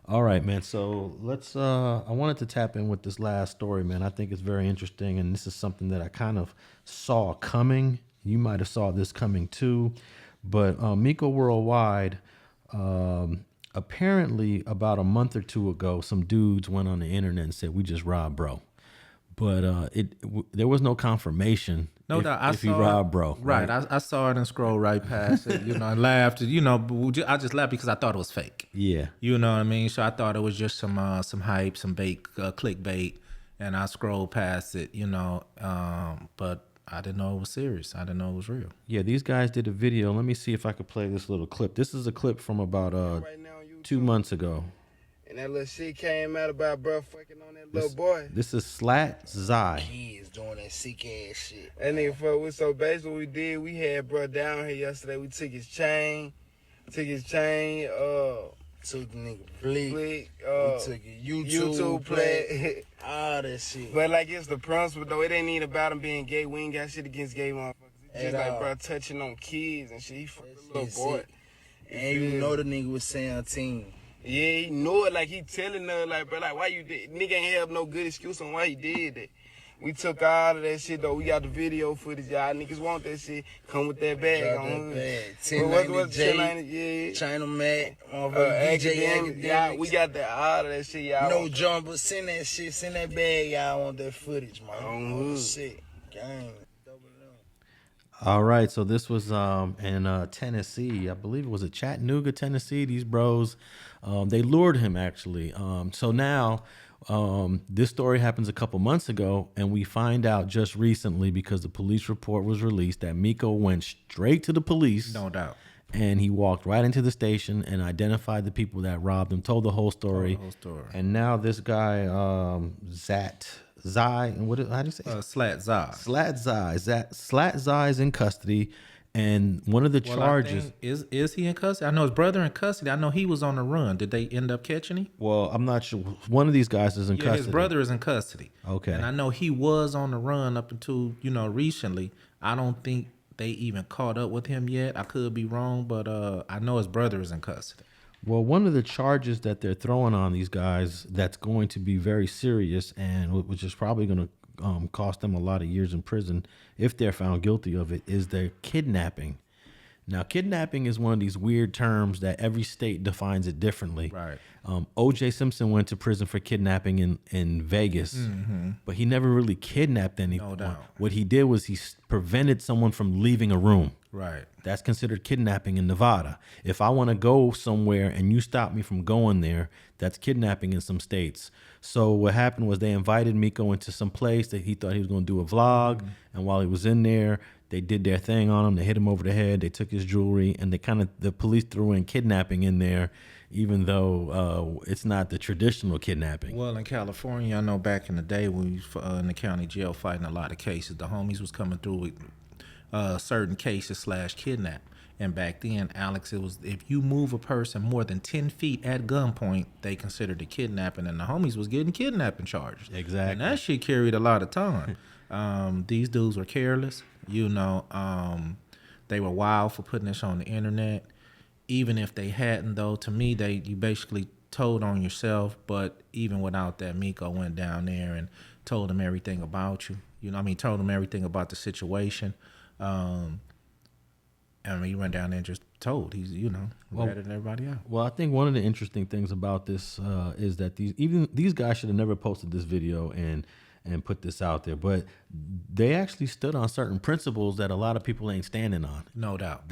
All right, man. So let's. I wanted to tap in with this last story, man. I think it's very interesting, and this is something that I kind of saw coming. You might have saw this coming too, but Miko Worldwide. Apparently, about a month or two ago, some dudes went on the internet and said we just robbed bro, but there was no confirmation. No doubt, I if he saw robbed bro, right. I saw it and scrolled right past it. I laughed. But I just laughed because I thought it was fake. Yeah. You know what I mean? So I thought it was just some hype, some bait, clickbait, and I scrolled past it. But I didn't know it was serious. I didn't know it was real. Yeah, these guys did a video. Let me see if I could play this little clip. This is a clip from about right now, 2 months ago. And that little shit came out about bro fucking on that little boy. This is Slatt Zy. Kids doing that sick ass shit. That nigga fuck with. So basically what we did, we had bro down here yesterday. We took his chain. Took the nigga flick. We took his YouTube plate. All that shit. But like it's the principle though. It ain't even about him being gay. We ain't got shit against gay motherfuckers. It's just like bro touching on kids and shit. He fucking little boy. And you know the nigga was 17. Yeah, he knew it. Like he telling her, like, bro, like why you did? Nigga ain't have no good excuse on why he did that. We took all of that shit though. We got the video footage. Y'all niggas want that shit. Come with that bag on. 1090 yeah. China Mac. DJ. Yeah, we got that all of that shit. Y'all. No jumper. Send that shit. Send that bag. Y'all want that footage, man. Shit. Gang. All right, so this was in Tennessee. I believe it was at Chattanooga, Tennessee. These bros, they lured him actually. So now this story happens a couple months ago, and we find out just recently because the police report was released that Miko went straight to the police. No doubt. And he walked right into the station and identified the people that robbed him, told the whole story. And now this guy, Zy, and how do you say? Slatt Zy. Slatt Zy. Slatt Zy is in custody, and one of the charges is he in custody? I know his brother in custody. I know he was on the run. Did they end up catching him? Well, I'm not sure. One of these guys is in custody. His brother is in custody. Okay, and I know he was on the run up until recently. I don't think they even caught up with him yet. I could be wrong, but I know his brother is in custody. Well, one of the charges that they're throwing on these guys that's going to be very serious and which is probably going to cost them a lot of years in prison if they're found guilty of it is their kidnapping. Now, kidnapping is one of these weird terms that every state defines it differently. Right. O.J. Simpson went to prison for kidnapping in Vegas, but he never really kidnapped anyone. No doubt. What he did was he prevented someone from leaving a room. Right. That's considered kidnapping in Nevada. If I want to go somewhere and you stop me from going there, that's kidnapping in some states. So what happened was they invited Miko into some place that he thought he was going to do a vlog. And while he was in there, they did their thing on him. They hit him over the head. They took his jewelry, and the police threw in kidnapping in there, even though it's not the traditional kidnapping. Well, in California, I know back in the day when we was in the county jail fighting a lot of cases, the homies was coming through with certain cases / kidnap. And back then, Alex, it was if you move a person more than 10 feet at gunpoint, they considered it kidnapping, and the homies was getting kidnapping charges. Exactly. And that shit carried a lot of time. These dudes were careless. They were wild for putting this on the internet. Even if they hadn't, though, to me, you basically told on yourself. But even without that, Miko went down there and told them everything about you. Told them everything about the situation. He went down there and just told. He's, ratted everybody out. Well, I think one of the interesting things about this is that these guys should have never posted this video and put this out there, but they actually stood on certain principles that a lot of people ain't standing on. No doubt.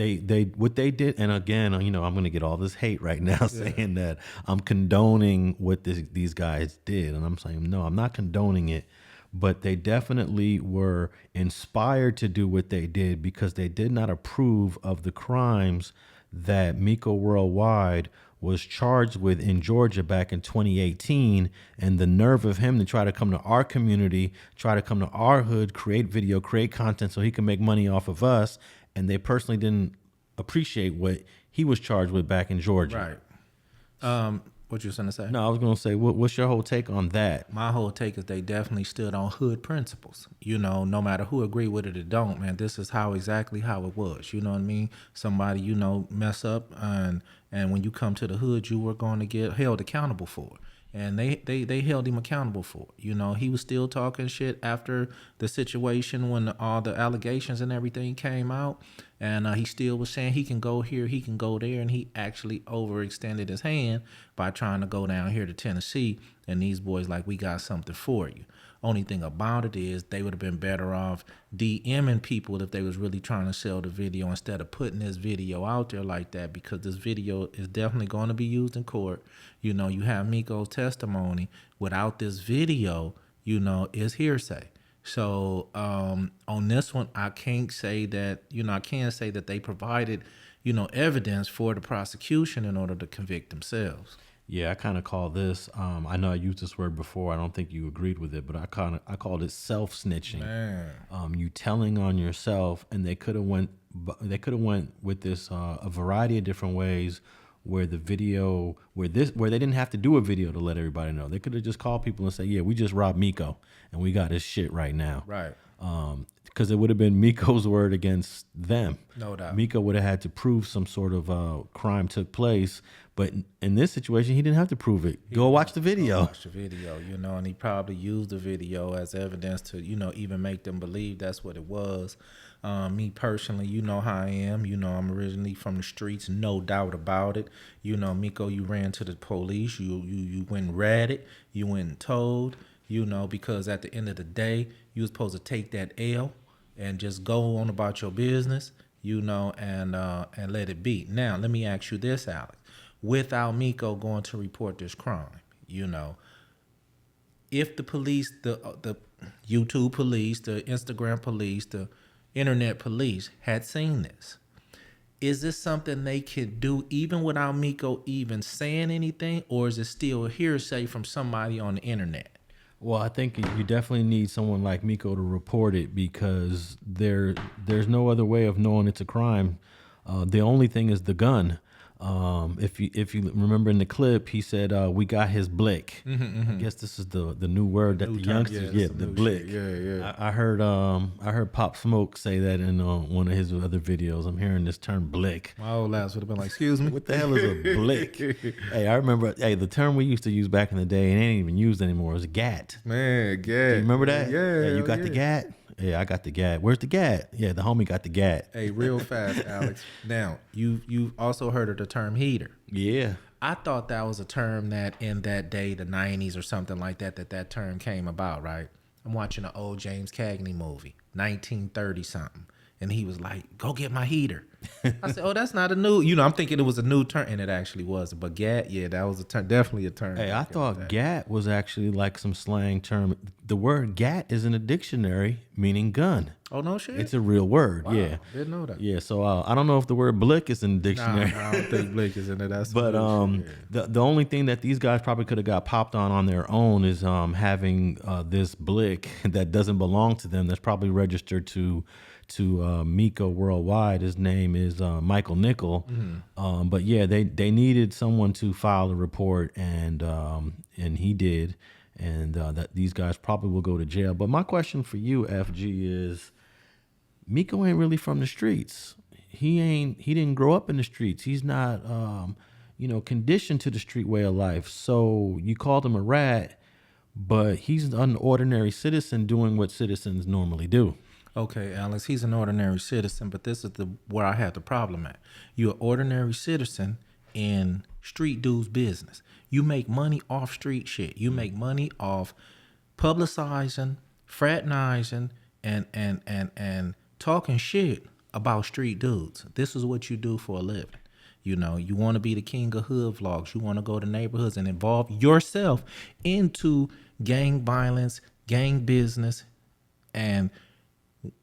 What they did, and again, I'm going to get all this hate right now saying that I'm condoning what these guys did, and I'm saying no, I'm not condoning it. But they definitely were inspired to do what they did because they did not approve of the crimes that Miko Worldwide was charged with in Georgia back in 2018. And the nerve of him to try to come to our community, try to come to our hood, create video, create content so he can make money off of us. And they personally didn't appreciate what he was charged with back in Georgia. Right. What you was gonna say? No, I was gonna say, what's your whole take on that? My whole take is they definitely stood on hood principles. You know, no matter who agree with it or don't, man, this is exactly how it was. You know what I mean? Somebody, mess up, and when you come to the hood, you were going to get held accountable for it. And they held him accountable for it. You know, he was still talking shit after the situation when all the allegations and everything came out. And he still was saying he can go here, he can go there. And he actually overextended his hand by trying to go down here to Tennessee. And these boys like, we got something for you. Only thing about it is they would have been better off DMing people if they was really trying to sell the video instead of putting this video out there like that, because this video is definitely going to be used in court. You know, you have Miko's testimony. Without this video, is hearsay. So on this one, I can't say that, I can say that they provided, evidence for the prosecution in order to convict themselves. Yeah, I kind of call this. I know I used this word before. I don't think you agreed with it, but I called it self-snitching. Man. You telling on yourself, and they could have went with this a variety of different ways. Where the video, where they didn't have to do a video to let everybody know. They could have just called people and say, "Yeah, we just robbed Miko, and we got his shit right now." Right. Because it would have been Miko's word against them. No doubt. Miko would have had to prove some sort of crime took place. But in this situation, he didn't have to prove it. Go watch the video. Watch the video, and he probably used the video as evidence to, even make them believe that's what it was. Me personally, you know how I am. I'm originally from the streets, no doubt about it. Miko, you ran to the police. You went and ratted. You went and told, because at the end of the day, you was supposed to take that L and just go on about your business, and let it be. Now, let me ask you this, Alex. Without Miko going to report this crime, if the police, the YouTube police, the Instagram police, the internet police had seen this, is this something they could do even without Miko even saying anything, or is it still hearsay from somebody on the internet? Well, I think you definitely need someone like Miko to report it, because there's no other way of knowing it's a crime. The only thing is the gun. If you remember in the clip, he said, "We got his blick." I guess this is the new word that the youngsters get, the blick. Yeah. I heard Pop Smoke say that in one of his other videos. I'm hearing this term blick. My old ass would have been like, "Excuse me, what the hell is a blick?" Hey, I remember. Hey, the term we used to use back in the day and ain't even used anymore is gat. Man, gat. Do you remember that? Yeah. Hey, you got the gat. Yeah, I got the gat. Where's the gat? Yeah, the homie got the gat. Hey, real fast, Alex. Now, you also heard of the term heater. Yeah. I thought that was a term that in that day, the 90s or something like that term came about, right? I'm watching an old James Cagney movie, 1930 something. And he was like, "Go get my heater." I said, "Oh, that's not a new," I'm thinking it was a new term, and it actually was. But gat, yeah, that was a term, definitely a term. Hey, I thought gat was actually like some slang term. The word gat is in a dictionary meaning gun. Oh, no shit? It's a real word, Wow, yeah. didn't know that. Yeah, so I don't know if the word blick is in the dictionary. Nah, I don't think blick is in it. That's but the only thing that these guys probably could have got popped on their own is having this blick that doesn't belong to them, that's probably registered to Miko Worldwide. His name is Michael Nickel. Mm-hmm. But yeah, they needed someone to file a report, and he did, and that these guys probably will go to jail. But my question for you, FG, is Miko ain't really from the streets. He didn't grow up in the streets. He's not conditioned to the street way of life. So you called him a rat, but he's an ordinary citizen doing what citizens normally do. Okay, Alex, he's an ordinary citizen, but this is where I have the problem at. You're an ordinary citizen in street dude's business. You make money off street shit. You make money off publicizing, fraternizing, and talking shit about street dudes. This is what you do for a living. You want to be the king of hood vlogs. You want to go to neighborhoods and involve yourself into gang violence, gang business, and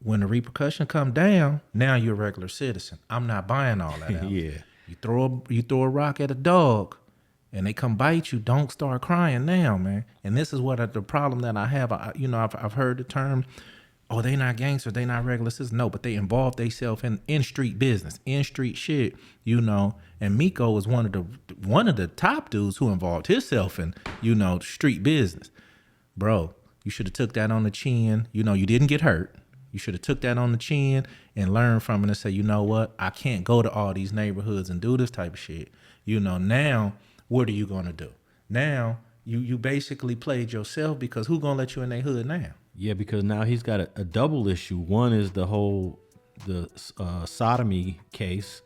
when the repercussion come down, now you're a regular citizen. I'm not buying all that. Yeah. You throw a rock at a dog, and they come bite you. Don't start crying now, man. And this is what the problem that I have. I've heard the term, oh, they not gangsters, they not regular citizens. No, but they involved themselves in street business, in street shit, you know. And Miko was one of the top dudes who involved himself in, you know, street business. Bro, you should have took that on the chin. You know, you didn't get hurt. You should have took that on the chin and learned from it and say, you know what? I can't go to all these neighborhoods and do this type of shit. You know, now, what are you going to do? Now, you basically played yourself, because who going to let you in their hood now? Yeah, because now he's got a double issue. One is the sodomy case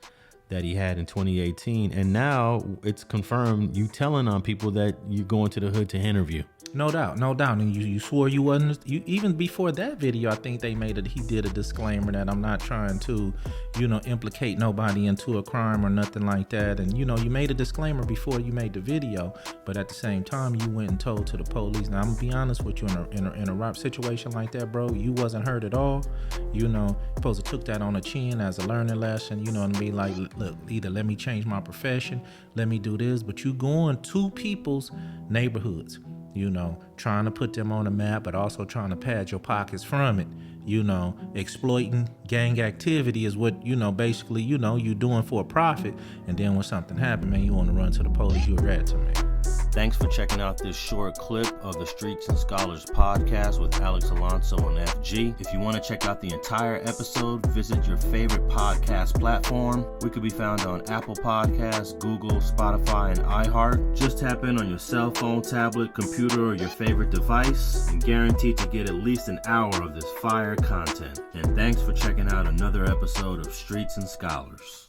that he had in 2018. And now it's confirmed you telling on people that you're going to the hood to interview. No doubt. And you swore you wasn't. You even before that video, I think he did a disclaimer that I'm not trying to, you know, implicate nobody into a crime or nothing like that. And you know, you made a disclaimer before you made the video, but at the same time, you went and told to the police. Now I'm gonna be honest with you, in a rap situation like that, bro, you wasn't hurt at all. You know, you're supposed to took that on the chin as a learning lesson. You know, and be like, look, either let me change my profession, let me do this, but you going to people's neighborhoods, you know, trying to put them on the map, but also trying to pad your pockets from it. You know, exploiting gang activity is what, you know, basically, you know, you doing for a profit. And then when something happened, man, you want to run to the police, you a rat to me. Thanks for checking out this short clip of the Streets and Scholars podcast with Alex Alonso and FG. If you want to check out the entire episode, visit your favorite podcast platform. We could be found on Apple Podcasts, Google, Spotify, and iHeart. Just tap in on your cell phone, tablet, computer, or your favorite device, and guaranteed to get at least an hour of this fire content. And thanks for checking out another episode of Streets and Scholars.